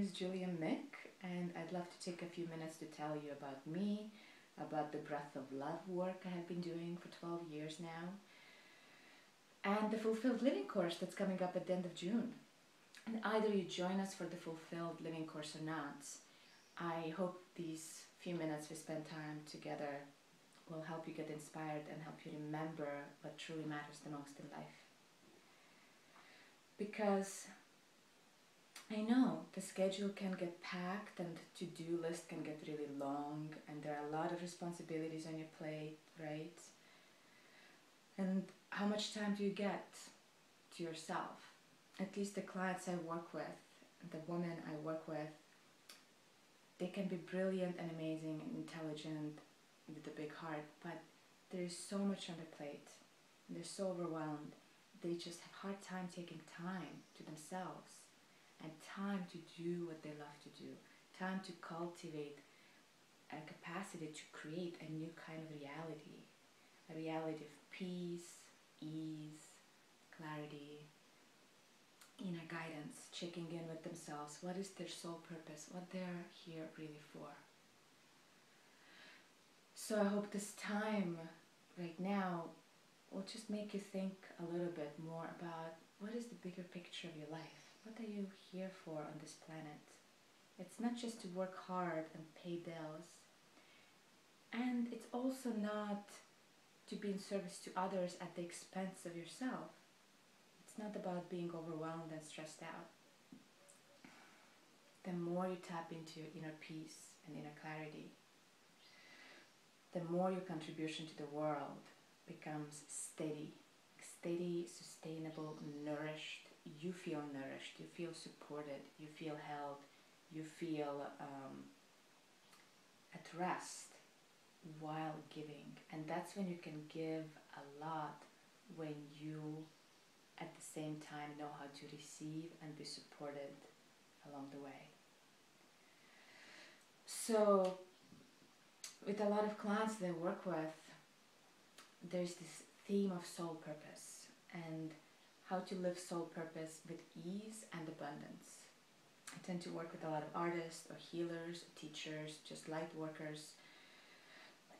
is Julia Mick, and I'd love to take a few minutes to tell you about me, about the Breath of Love work I have been doing for 12 years now, and the Fulfilled Living course that's coming up at the end of June. And either you join us for the Fulfilled Living course or not, I hope these few minutes we spend time together will help you get inspired and help you remember what truly matters the most in life. Because I know the schedule can get packed and the to-do list can get really long and there are a lot of responsibilities on your plate, right? And how much time do you get to yourself? At least the clients I work with, the women I work with, they can be brilliant and amazing and intelligent with a big heart, but there is so much on their plate. They're so overwhelmed. They just have a hard time taking time to themselves and time to do what they love to do, time to cultivate a capacity to create a new kind of reality, a reality of peace, ease, clarity, inner guidance, checking in with themselves. What is their soul purpose? What they're here really for? So I hope this time right now will just make you think a little bit more about what is the bigger picture of your life? What are you here for on this planet? It's not just to work hard and pay bills. And it's also not to be in service to others at the expense of yourself. It's not about being overwhelmed and stressed out. The more you tap into your inner peace and inner clarity, the more your contribution to the world becomes steady, sustainable, nourished. You feel nourished, you feel supported, you feel held, you feel at rest while giving. And that's when you can give a lot, when you at the same time know how to receive and be supported along the way. So with a lot of clients that I work with, there's this theme of soul purpose and how to live soul purpose with ease and abundance. I tend to work with a lot of artists or healers, or teachers, just light workers,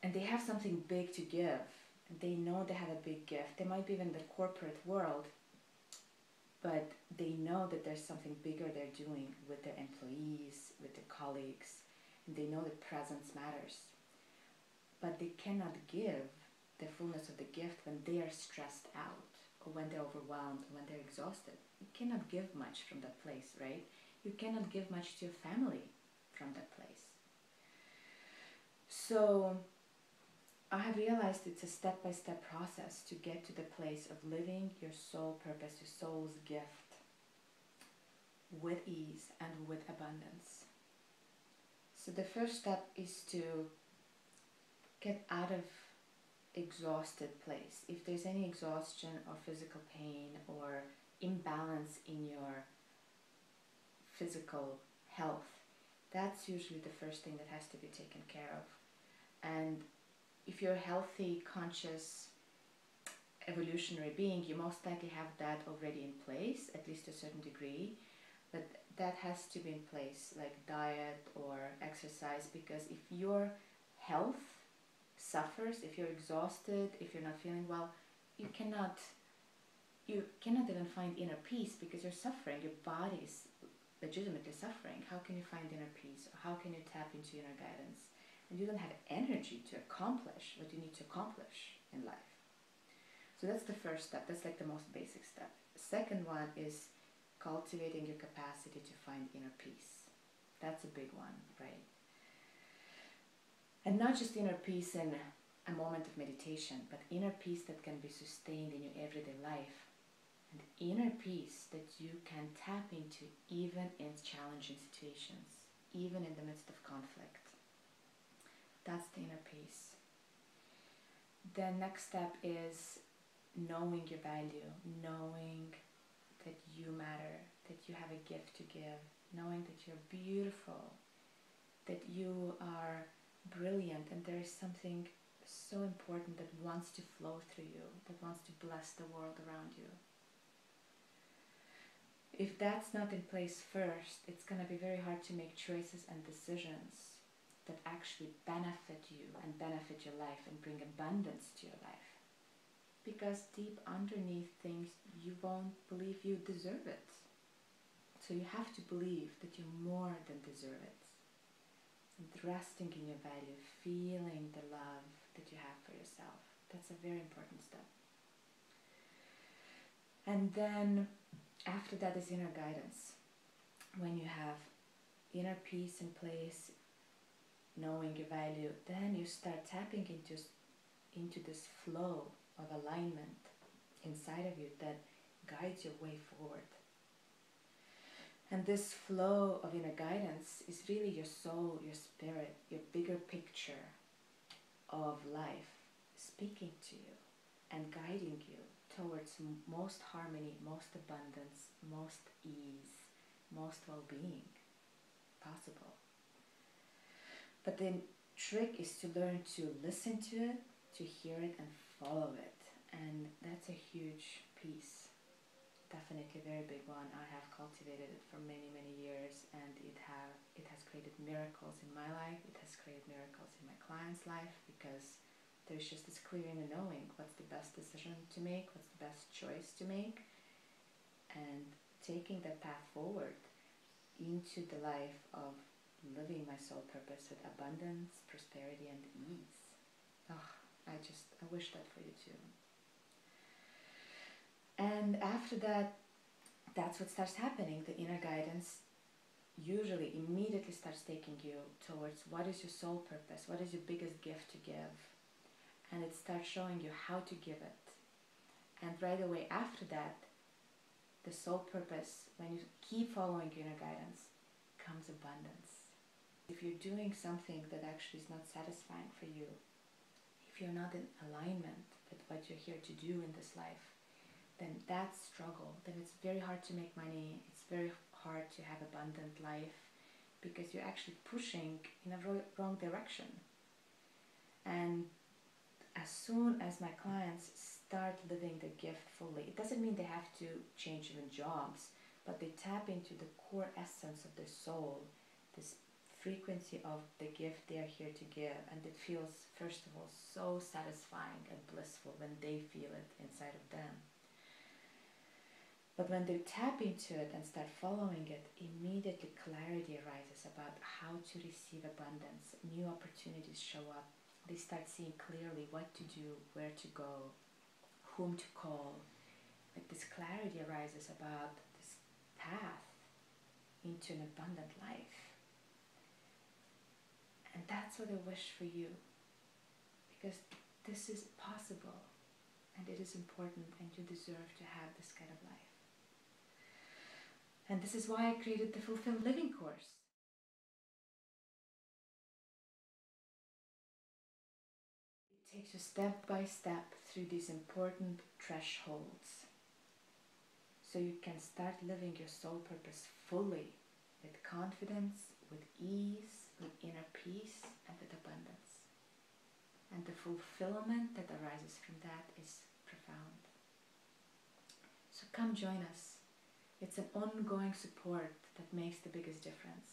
and they have something big to give. They know they have a big gift. They might be in the corporate world, but they know that there's something bigger they're doing with their employees, with their colleagues, and they know that presence matters. But they cannot give the fullness of the gift when they are stressed out, or when they're overwhelmed, or when they're exhausted. You cannot give much from that place, right? You cannot give much to your family from that place. So I have realized it's a step-by-step process to get to the place of living your soul purpose, your soul's gift, with ease and with abundance. So the first step is to get out of exhausted place. If there's any exhaustion or physical pain or imbalance in your physical health, that's usually the first thing that has to be taken care of. And if you're a healthy, conscious, evolutionary being, you most likely have that already in place, at least to a certain degree, but that has to be in place, like diet or exercise, because if your health suffers, if you're exhausted, if you're not feeling well, you cannot even find inner peace, because you're suffering. Your body is legitimately suffering. How can you find inner peace? Or how can you tap into inner guidance? And you don't have energy to accomplish what you need to accomplish in life. So that's the first step. That's like the most basic step. The second one is cultivating your capacity to find inner peace. That's a big one, right? And not just inner peace in a moment of meditation, but inner peace that can be sustained in your everyday life. And inner peace that you can tap into even in challenging situations, even in the midst of conflict. That's the inner peace. The next step is knowing your value, knowing that you matter, that you have a gift to give, knowing that you're beautiful, that you are brilliant, and there is something so important that wants to flow through you, that wants to bless the world around you. If that's not in place first, it's going to be very hard to make choices and decisions that actually benefit you and benefit your life and bring abundance to your life. Because deep underneath things, you won't believe you deserve it. So you have to believe that you more than deserve it. And resting in your value, feeling the love that you have for yourself. That's a very important step. And then after that is inner guidance. When you have inner peace in place, knowing your value, then you start tapping into this flow of alignment inside of you that guides your way forward. And this flow of inner guidance is really your soul, your spirit, your bigger picture of life speaking to you and guiding you towards most harmony, most abundance, most ease, most well-being possible. But the trick is to learn to listen to it, to hear it and follow it. And that's a huge piece. Definitely a very big one. I have cultivated it for many, many years, and it has created miracles in my life. It has created miracles in my clients' life, because there's just this clear inner knowing what's the best decision to make, what's the best choice to make, and taking that path forward into the life of living my soul purpose with abundance, prosperity, and ease. Oh, I wish that for you too. And after that, that's what starts happening. The inner guidance usually immediately starts taking you towards what is your soul purpose, what is your biggest gift to give, and it starts showing you how to give it. And right away after that, the soul purpose, when you keep following your inner guidance, comes abundance. If you're doing something that actually is not satisfying for you, if you're not in alignment with what you're here to do in this life, then that's struggle. Then it's very hard to make money. It's very hard to have abundant life, because you're actually pushing in a wrong direction. And as soon as my clients start living the gift fully, it doesn't mean they have to change even jobs, but they tap into the core essence of their soul, this frequency of the gift they are here to give, and it feels, first of all, so satisfying and blissful when they feel it inside of them. But when they tap into it and start following it, immediately clarity arises about how to receive abundance. New opportunities show up. They start seeing clearly what to do, where to go, whom to call. Like this clarity arises about this path into an abundant life. And that's what I wish for you, because this is possible and it is important, and you deserve to have this kind of life. And this is why I created the Fulfilled Living course. It takes you step by step through these important thresholds, so you can start living your soul purpose fully, with confidence, with ease, with inner peace, and with abundance. And the fulfillment that arises from that is profound. So come join us. It's an ongoing support that makes the biggest difference.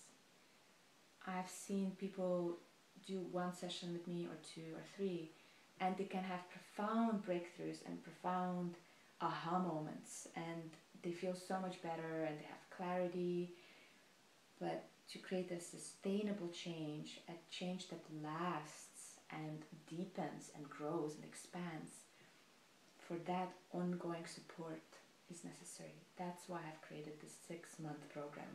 I've seen people do one session with me, or two or three, and they can have profound breakthroughs and profound aha moments, and they feel so much better and they have clarity. But to create a sustainable change, a change that lasts and deepens and grows and expands, for that ongoing support is necessary. That's why I've created this 6-month program.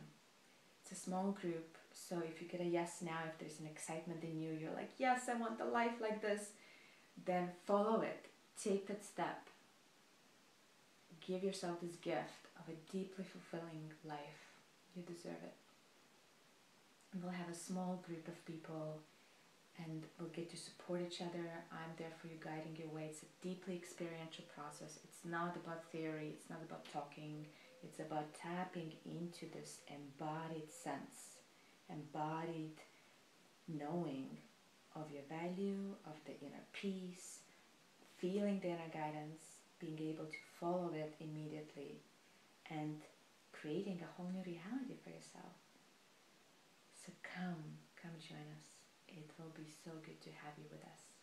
It's a small group, so if you get a yes now, if there's an excitement in you, you're like, yes, I want a life like this, then follow it. Take that step. Give yourself this gift of a deeply fulfilling life. You deserve it. And we'll have a small group of people, and we'll get to support each other. I'm there for you, guiding your way. It's a deeply experiential process. It's not about theory. It's not about talking. It's about tapping into this embodied sense, embodied knowing of your value, of the inner peace, feeling the inner guidance, being able to follow it immediately, and creating a whole new reality for yourself. So come join us. It will be so good to have you with us.